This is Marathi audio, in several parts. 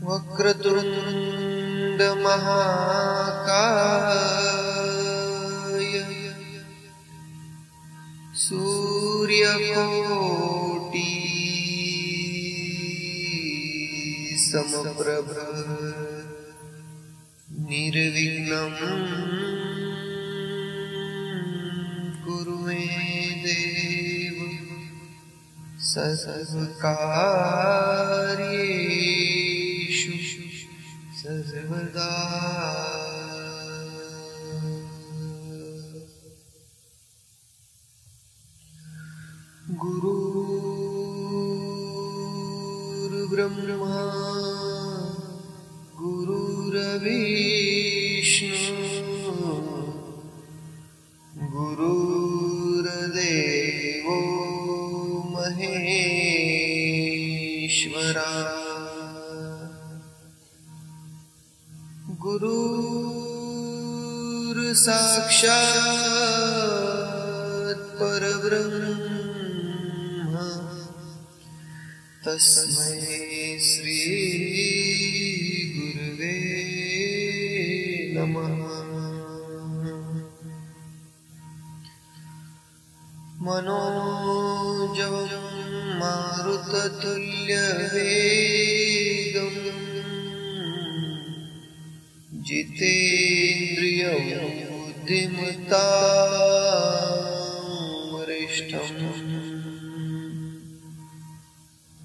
वक्रतुंड महाकाय सूर्यकोटि समप्रभ निर्विघ्नं कुरु मे देव सर्वकार्येषु सर्वदा। गुरुर्ब्रह्मा गुरुर्विष्णु गुरुर्देवो महेश्वरा गुरुर्साक्षात् परब्रह्म तस्मै श्री गुरुवे नमः। मनोजवं मारुततुल्यवेगं जितेन्द्रियं बुद्धिमतां वरिष्ठम्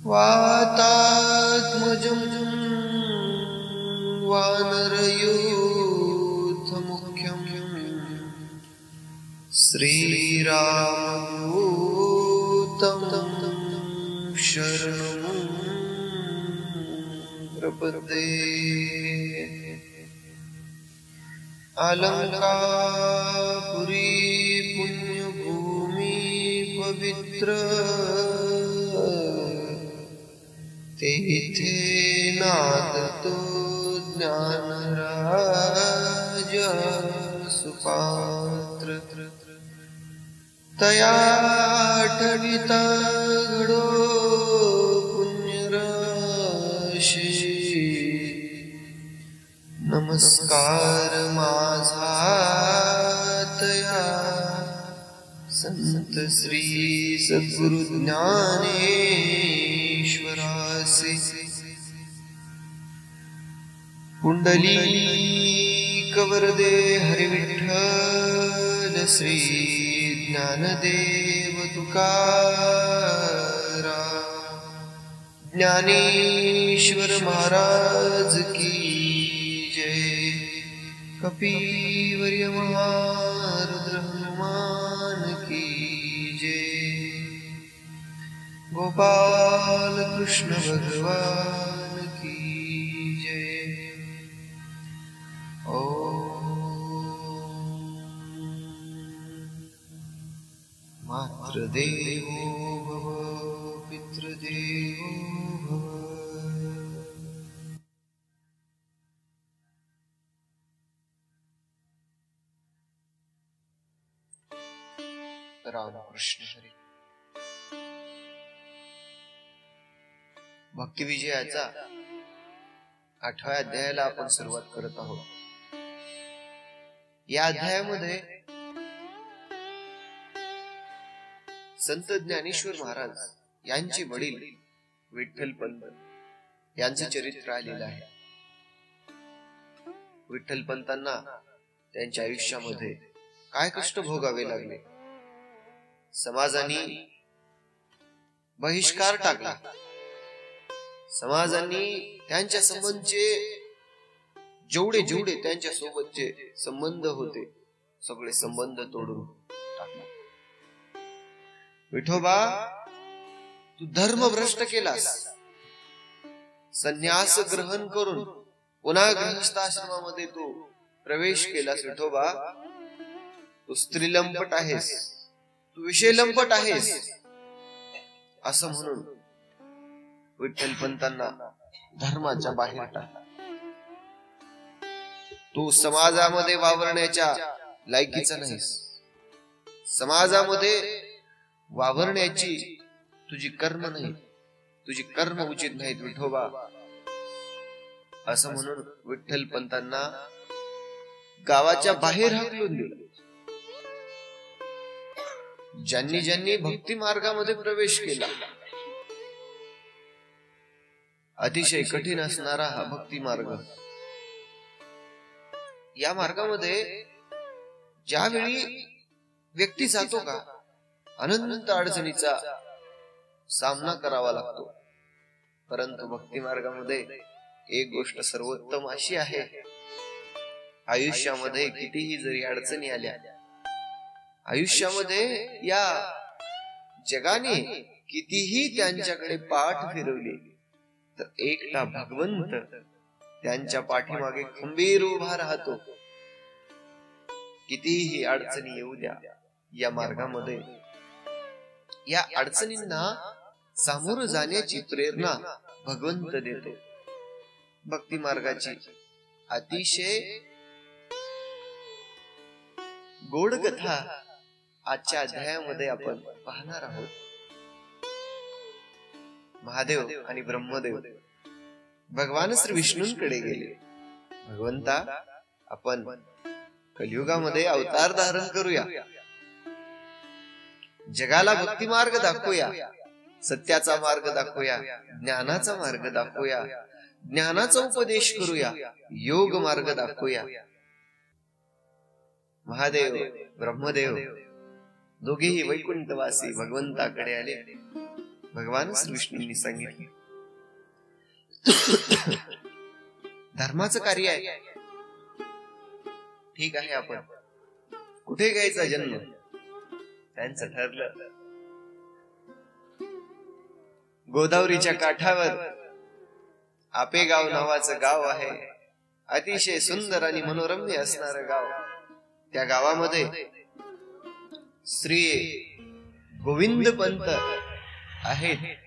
वातात्मजं वानरयूथमुख्यं श्रीरामदूतं शरणं प्रपद्ये। अलंकापुरी पुण्यभूमि पवित्र तेथे नादतो ज्ञानराज सुपात्र तया ठविता घडो पुण्यराशी। नमस्कार माझा तया संत श्री सद्गुरु ज्ञानेश्वरासी। पुंडलीक वरदे हरि विठ्ठल श्री ज्ञानदेव तुकाराम ज्ञानेश्वर महाराज की जय। कपिवर्य महारुद्र हनुमान की जय। गोपाल कृष्ण भगवान की जय। मातृदेवो भव पितृदेवो भव। रामकृष्ण हरी। भक्ती विजयाचा 8व्या अध्यायाला आपण सुरुवात करत आहोत। या अध्यायामध्ये संत ज्ञानेश्वर महाराज यांचे वडील विठ्ठलपंत यांचे चरित्र आलेले आहे। विठ्ठलपंतांना त्यांच्या आयुष्यामध्ये काय कष्ट भोगावे लागले, समाजाने बहिष्कार टाकला, समाजाने त्यांच्या संबंधचे जेवढे जेवढे त्यांच्या सोबतचे संबंध होते सगळे संबंध तोडून टाकले। विठोबा तू धर्म भ्रष्ट केलास, संन्यास ग्रहण करून पुन्हा गृहस्थाश्रमामध्ये तू प्रवेश केलास। विठोबा तू स्त्रीलंपट आहेस, तू विषयलंपट आहेस असं म्हणून विठ्ठलपंतांना धर्माच्या बाहेर टाकला। तू समाजामध्ये वावरण्याच्या लायकीचा नाहीस. समाजामध्ये वावरण्याची तुझी कर्म नाही, तुझी कर्म उचित नाहीत विठोबा, असं म्हणून विठ्ठल पंतांना गावाच्या बाहेर हाकलून दिलं. ज्यांनी ज्यांनी भक्ती मार्गामध्ये प्रवेश केला, अतिशय कठीण असणारा हा भक्ती मार्ग, या मार्गामध्ये ज्यावेळी व्यक्ती जातो का, अनंत अडचणीचा सामना करावा लागतो. परंतु भक्ती मार्गामध्ये एक गोष्ट सर्वोत्तम अशी आहे, आयुष्यामध्ये कितीही जरी अडचणी आल्या, आयुष्यामध्ये या जगाने कितीही त्यांच्याकडे पाठ फिरवली, तर एकटा भगवंत त्यांच्या पाठीमागे खंबीर उभा राहतो. कितीही अडचणी येऊ द्या, या मार्गामध्ये या अडचणींना सामोरं जाण्याची प्रेरणा भगवंत देतो. भक्ती मार्गाची अतिशय गोड कथा आजच्या अध्यायामध्ये आपण पाहणार आहोत. महादेव आणि ब्रह्मदेव भगवान श्री विष्णूंकडे गेले. भगवंता, आपण कलियुगामध्ये अवतार धारण करूया, जगाला भक्ती मार्ग दाखवूया, सत्याचा मार्ग दाखवूया, ज्ञानाचा मार्ग दाखवूया, ज्ञानाचा उपदेश करूया, योग मार्ग दाखवूया. महादेव ब्रह्मदेव दोघेही वैकुंठवासी भगवंताकडे आले. भगवान श्री विष्णूंनी सांगितले, धर्माचं कार्य आहे, ठीक आहे, आपण कुठे घ्यायचा जन्म, त्यांचं ठरलं. गोदावरीच्या काठावर आपेगाव नावाचं गाव आहे, अतिशय सुंदर आणि मनोरम्य असणारं गाव. त्या गावामध्ये श्री गोविंद पंत आहेत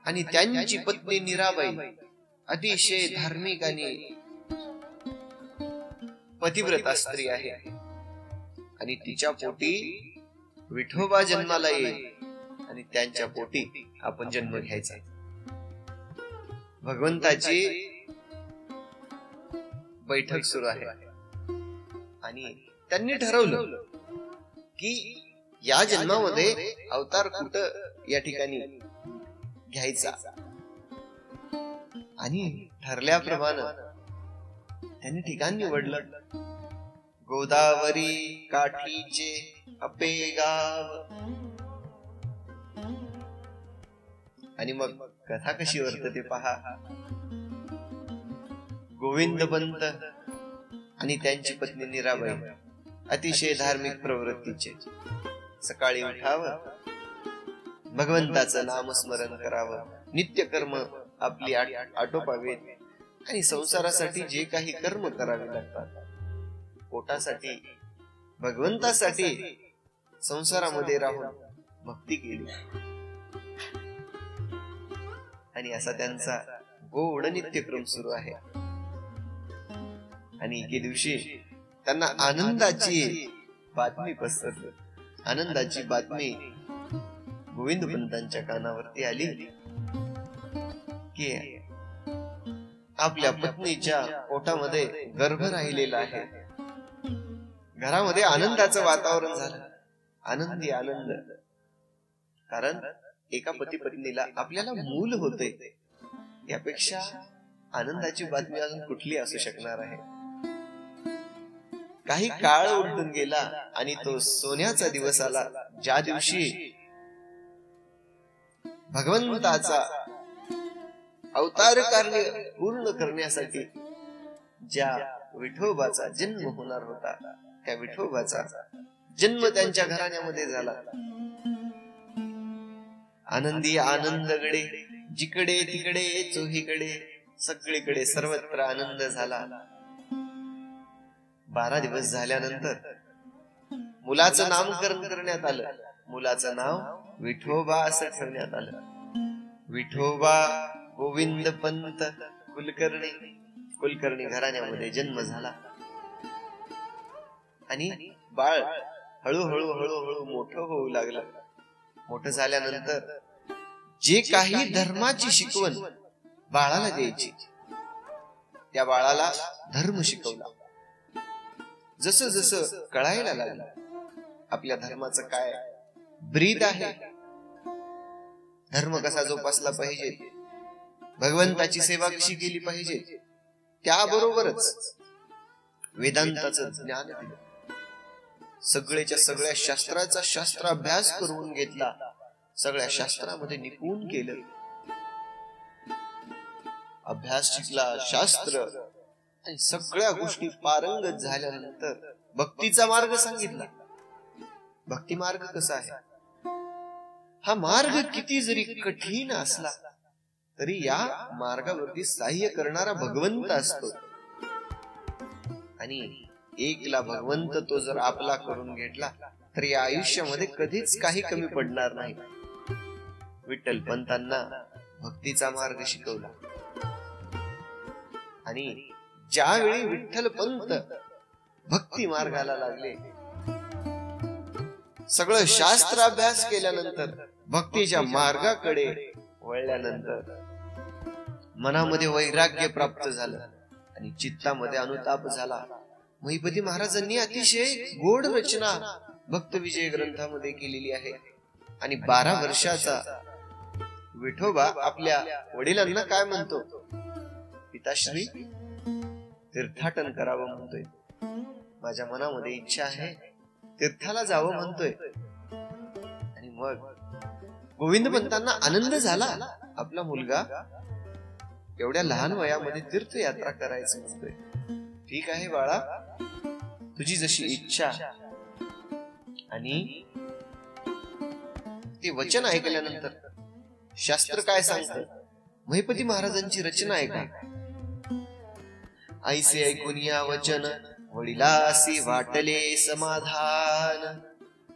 आणि त्यांची पत्नी मीराबाई अतिशय धार्मिक आणि पतिव्रता स्त्री आहे. आणि तिच्या पोटी विठोबा जन्माला येईल आणि त्यांच्या पोटी आपण जन्म घ्यायचा. भगवंताची बैठक सुरू आहे आणि त्यांनी ठरवलं की या जन्मामध्ये अवतार कुठं या ठिकाणी घ्यायचा. आणि ठरल्याप्रमाणे त्यांनी ठिकाण निवडलं, गोदावरी काठीचे आपेगाव. आणि मग कथा कशी वर्तते पहा. गोविंद पंत आणि त्यांची पत्नी मीराबाई अतिशय धार्मिक प्रवृत्तीचे. सकाळी उठावं, भगवंताचं नामस्मरण करावं, नित्यकर्म आपली आटोपावेत आणि संसारासाठी जे काही कर्म करावे लागतात, पोटासाठी भगवंतासाठी संसारामध्ये राहून भक्ती केली. आणि असा त्यांचा गोड नित्यक्रम सुरू आहे. आणि एके दिवशी त्यांना आनंदाची बातमी पसरली. आनंदाची बातमी गोविंद पंतांच्या कानावरती आली की आपल्या पत्नीच्या पोटामध्ये गर्भ राहिलेला आहे. घरामध्ये आनंदाचं वातावरण झालं, आनंदी आनंद. कारण एका पती पत्नीला आपल्याला मूल होते, यापेक्षा आनंदाची बातमी अजून कुठली असू शकणार आहे. काही काळ उलटून गेला आणि तो सोन्याचा दिवस आला, ज्या दिवशी भगवंताचा अवतार कार्य पूर्ण करण्यासाठी ज्या विठोबाचा जन्म होणार होता, त्या विठोबाचा जन्म त्यांच्या घराण्यामध्ये झाला. आनंदी आनंदगडे, जिकडे तिकडे चोहीकडे सगळीकडे सर्वत्र आनंद झाला. 12 दिवस झाल्यानंतर मुलाचं नामकरण करण्यात आलं. मुलाचं नाव विठोबा असं ठेवण्यात आलं. विठोबा गोविंद पंत कुलकर्णी कुलकर्णी घराण्यामध्ये जन्म झाला आणि बाळ हळूहळू हळूहळू मोठं होऊ लागलं. मोठं झाल्यानंतर जे काही धर्माची शिकवण बाळाला द्यायची, त्या बाळाला धर्म शिकवला. जसं जसं कळायला लागलं आपल्या धर्माचं काय ब्रीद आहे, धर्म कसा जोपासला पाहिजे, भगवंताची सेवा कशी केली पाहिजे, त्याबरोबरच वेदांताचं ज्ञान दिलं. सगळ्याच्या सगळ्या शास्त्राचा शास्त्राभ्यास करून घेतला, सगळ्या शास्त्रामध्ये निपुण केलं. अभ्यास शिकला, शास्त्र आणि सगळ्या गोष्टी पारंगत झाल्यानंतर भक्तीचा मार्ग सांगितला. भक्ती मार्ग कसा आहे, हा मार्ग किती जरी कठीण असला तरी या मार्गावरती सहाय्य करणारा भगवंत असतो. आणि एकला भगवंत तो जर आपला करून घेतला तर या आयुष्यामध्ये कधीच काही कमी पडणार नाही. विठ्ठल पंतांना भक्तीचा मार्ग शिकवला आणि ज्यावेळी विठ्ठल पंत भक्ती मार्गाला लागले, सगळं शास्त्राभ्यास केल्यानंतर भक्तीच्या मार्गाकडे वळल्यानंतर मनामध्ये वैराग्य प्राप्त झालं आणि चित्तामध्ये अनुताप झाला. महिपती महाराजांनी अतिशय गोड रचना भक्त विजय ग्रंथामध्ये केलेली आहे. आणि 12 वर्षाचा विठोबा आपल्या वडिलांना काय म्हणतो, पिताश्री तीर्थाटन करावं म्हणतोय, माझ्या मनामध्ये इच्छा आहे तीर्थाला जावं म्हणतोय. आणि मग गोविंद पंतांना आनंद झाला, आपला मुलगा एवढ्या लहान वयामध्ये तीर्थयात्रा करायचं म्हणतोय. ठीक आहे बाळा, तुझी जशी इच्छा. आणि ते वचन ऐकल्यानंतर शास्त्र काय सांगतं, महिपती महाराजांची रचना ऐका. ऐसे ऐकून या वचन वडिलासी वाटले समाधान,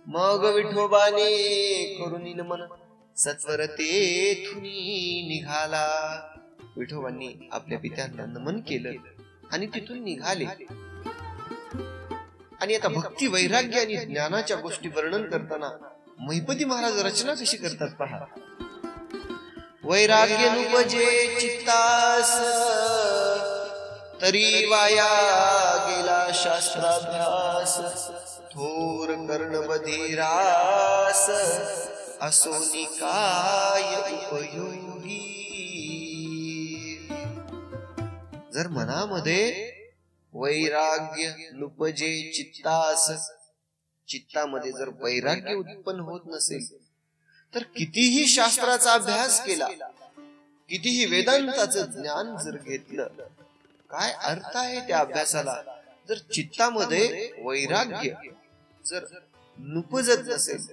मग विठोबाने करून मन सत्वर तेथुनी निघाला. विठोबांनी आपल्या पित्यांना नमन केलं आणि तिथून निघाले. आणि आता भक्ती वैराग्य आणि ज्ञानाच्या गोष्टी वर्णन करताना महिपती महाराज रचना कशी करतात पहा. वैराग्य नुपजे चित्तास, तरी वाया गेला शास्त्राभ्यास, थोर कर्ण बधिरास, असो निकाय उपयोगी. जर मनामध्ये वैराग्य नुपजे चित्तास, चित्तामध्ये जर वैराग्य उत्पन्न होत नसेल तर कितीही शास्त्राचा अभ्यास केला, कितीही वेदांताचं ज्ञान जर घेतलं, काय अर्थ आहे त्या अभ्यासाला जर चित्तामध्ये वैराग्य जर नुपजत नसेल,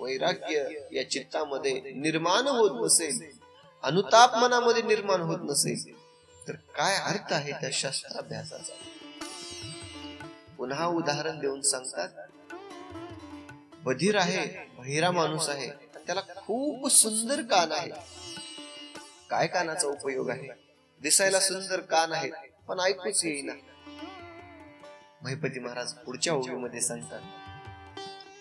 वैराग्य या चित्तामध्ये निर्माण होत नसेल, अनुताप मनामध्ये निर्माण होत नसेल, तर काय अर्थ आहे त्या शास्त्राभ्यासाचा. पुन्हा उदाहरण देऊन सांगतात, बधीर आहे, बहिरा माणूस आहे, त्याला खूप सुंदर कान आहे. काय कानाचा उपयोग आहे, दिसायला सुंदर कान आहे पण ऐकूच येईना. महिपती महाराज पुढच्या ओळीमध्ये सांगतात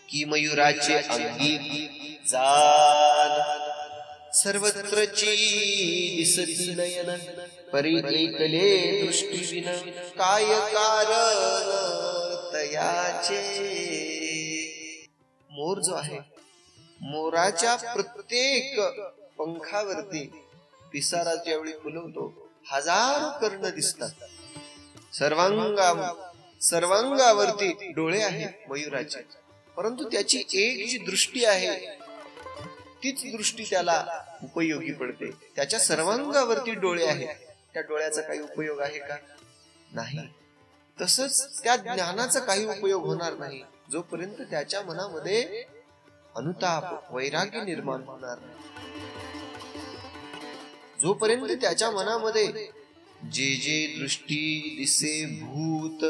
की मयुराचे अंगी जान, सर्वत्रची दिसती नयन, परी एकले दृष्टी विन, काय कारण तयाचे. मोर जो आहे, मोराच्या प्रत्येक पंखावरती पिसारा ज्यावेळी फुलवतो हजारो कर्ण दिसतात. सर्वांगावरती डोळे आहेत मयुराचे, परंतु त्याची एक जी दृष्टी आहे तीच दृष्टी त्याला उपयोगी पडते. त्याच्या सर्वांगावरती डोळे आहेत, त्या डोळ्याचा काही उपयोग आहे का? नाही. तसंच त्या ज्ञानाचा काही उपयोग होणार नाही जोपर्यंत त्याच्या मनामध्ये अनुताप वैराग्य निर्माण होणार नाही. जोपर्यंत त्याच्या मनामध्ये जे जे दृष्टी दिसे भूत